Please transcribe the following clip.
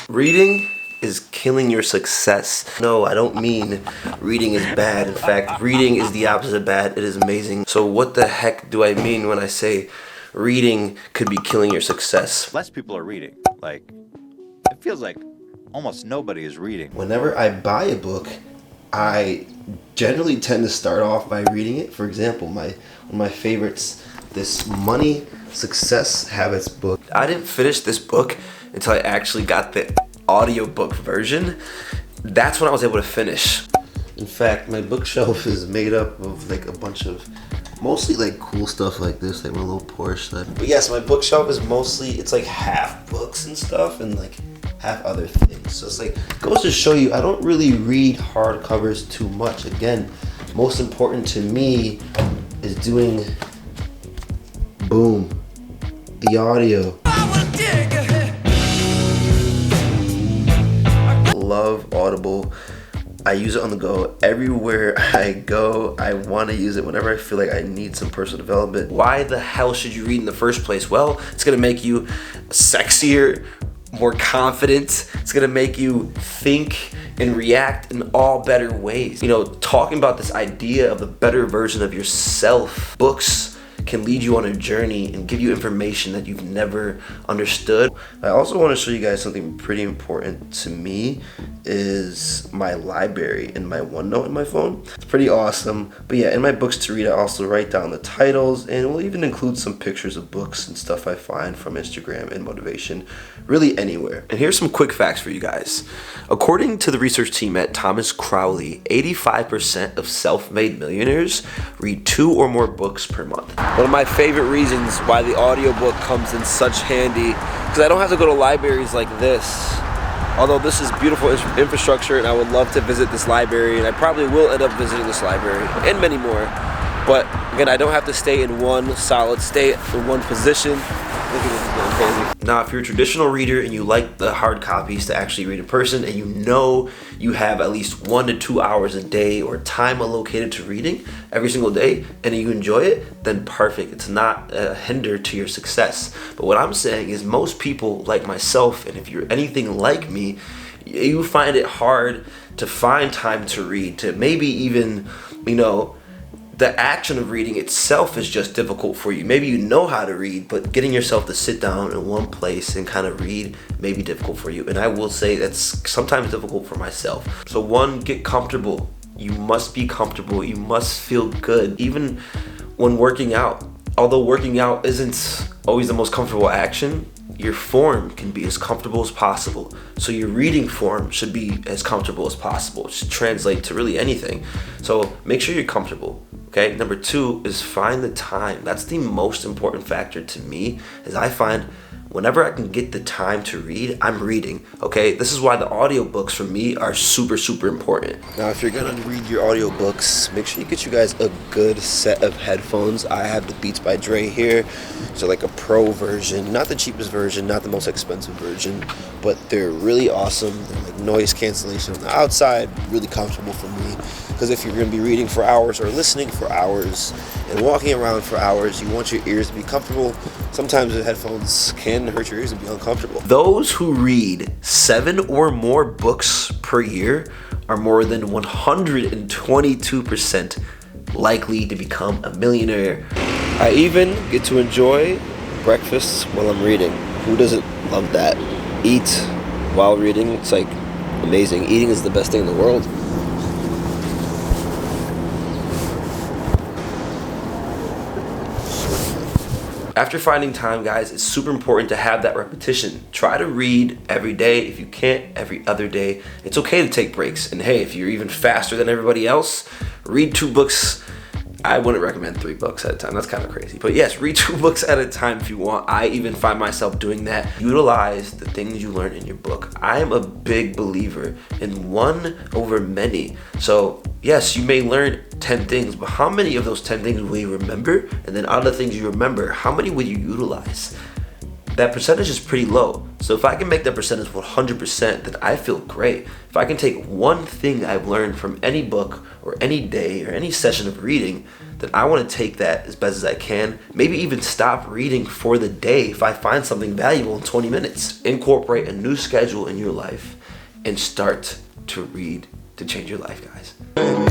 Reading is killing your success. No, I don't mean reading is bad. In fact, reading is the opposite of bad. It is amazing. So what the heck do I mean when I say reading could be killing your success? Less people are reading. Like, it feels like almost nobody is reading. Whenever I buy a book, I generally tend to start off by reading it. For example, one of my favorites, this Money Success Habits book. I didn't finish this book until I actually got the audiobook version. That's when I was able to finish. In fact, my bookshelf is made up of like a bunch of mostly like cool stuff like this, like my little Porsche. But yes, my bookshelf is mostly, it's like half books and stuff and like half other things. So it's like, goes to show you, I don't really read hardcovers too much. Again, most important to me is doing, boom, the audio. Love Audible. I use it on the go everywhere I go. I want to use it whenever I feel like I need some personal development. Why the hell should you read in the first place? Well, it's gonna make you sexier, more confident. It's gonna make you think and react in all better ways. You know, talking about this idea of the better version of yourself, books can lead you on a journey and give you information that you've never understood. I also want to show you guys something pretty important to me is my library in my OneNote in my phone. It's pretty awesome. But yeah, in my books to read, I also write down the titles and we'll even include some pictures of books and stuff I find from Instagram and motivation, really anywhere. And here's some quick facts for you guys. According to the research team at Thomas Crowley, 85% of self-made millionaires read 2 or more books per month. One of my favorite reasons why the audiobook comes in such handy, because I don't have to go to libraries like this. Although this is beautiful infrastructure and I would love to visit this library, and I probably will end up visiting this library and many more. But again, I don't have to stay in one solid state or one position. Look at this, going crazy. Now, if you're a traditional reader and you like the hard copies to actually read in person, and you know you have at least 1 to 2 hours a day or time allocated to reading every single day, and you enjoy it, then perfect. It's not a hinder to your success. But what I'm saying is most people like myself, and if you're anything like me, you find it hard to find time to read, to maybe even, you know, the action of reading itself is just difficult for you. Maybe you know how to read, but getting yourself to sit down in one place and kind of read may be difficult for you. And I will say that's sometimes difficult for myself. So one, get comfortable. You must be comfortable. You must feel good. Even when working out, although working out isn't always the most comfortable action, your form can be as comfortable as possible. So your reading form should be as comfortable as possible. It should translate to really anything. So make sure you're comfortable. Okay, number 2 is find the time. That's the most important factor to me, is I find whenever I can get the time to read, I'm reading. Okay, this is why the audiobooks for me are super, super important. Now, if you're gonna read your audiobooks, make sure you get you guys a good set of headphones. I have the Beats by Dre here. So like a pro version, not the cheapest version, not the most expensive version, but they're really awesome. They're like noise cancellation on the outside, really comfortable for me. Because if you're gonna be reading for hours or listening for hours and walking around for hours, you want your ears to be comfortable. Sometimes the headphones can hurt your ears and be uncomfortable. Those who read 7 or more books per year are more than 122% likely to become a millionaire. I even get to enjoy breakfast while I'm reading. Who doesn't love that? Eat while reading, it's like amazing. Eating is the best thing in the world. After finding time, guys, it's super important to have that repetition. Try to read every day. If you can't, every other day. It's okay to take breaks. And hey, if you're even faster than everybody else, read 2 books. I wouldn't recommend 3 books at a time. That's kind of crazy. But yes, read 2 books at a time if you want. I even find myself doing that. Utilize the things you learn in your book. I am a big believer in one over many. So yes, you may learn 10 things, but how many of those 10 things will you remember? And then out of the things you remember, how many will you utilize? That percentage is pretty low. So if I can make that percentage 100%, then I feel great. If I can take one thing I've learned from any book or any day or any session of reading, then I want to take that as best as I can. Maybe even stop reading for the day if I find something valuable in 20 minutes. Incorporate a new schedule in your life and start to read to change your life, guys.